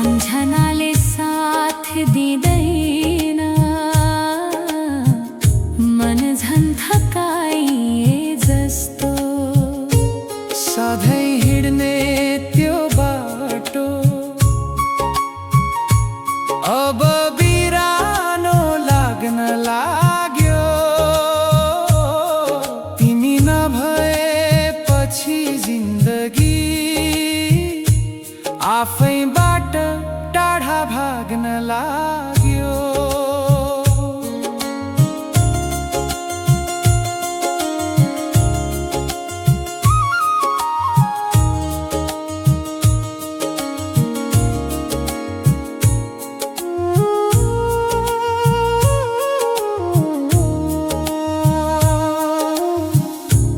सम्झनाले साथ दिँदैन, मन झन् थकाइए जस्तो। सधैँ हिँड्ने त्यो बाटो अब बिरानो लाग्न लाग्यो। तिमी नभएपछि जिन्दगी आफैबाट टाढा भाग्न लाग्यो।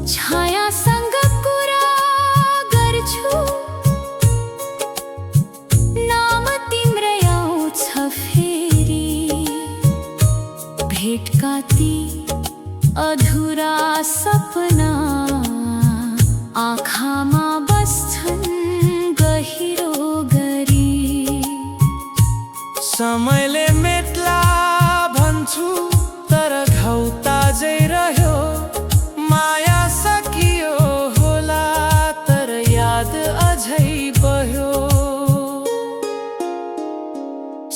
छायासँग कुरा गर्छु, नाम तिम्रै आउँछ फेरि। भेटका ती अधुरा सपना आँखामा बस्छन् गहिरो गरी। समयले मेट्ला भन्छु तर घाउ ताजै रह्यो। माया सकियो होला तर याद अझै बह्यो।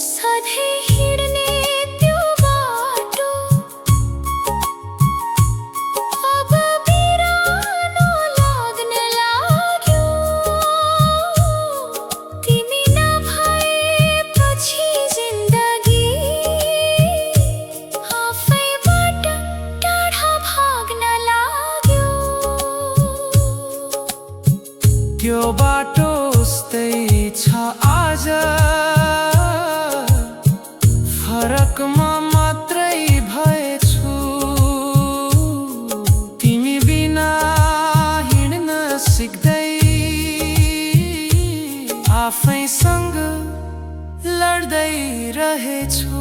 सधैँ हिँड्ने त्यो बाटो अब बिरानो लाग्न लाग्यो। तिमी नभएपछि जिन्दगी आफैबाट टाढा भाग्न लाग्यो। त्यो बाटो उस्तै छ आज, फरकमा मात्रै भएछु। तिमी बिना हिँड्न सिक्दै आफैसँग लड्दै रहेछु।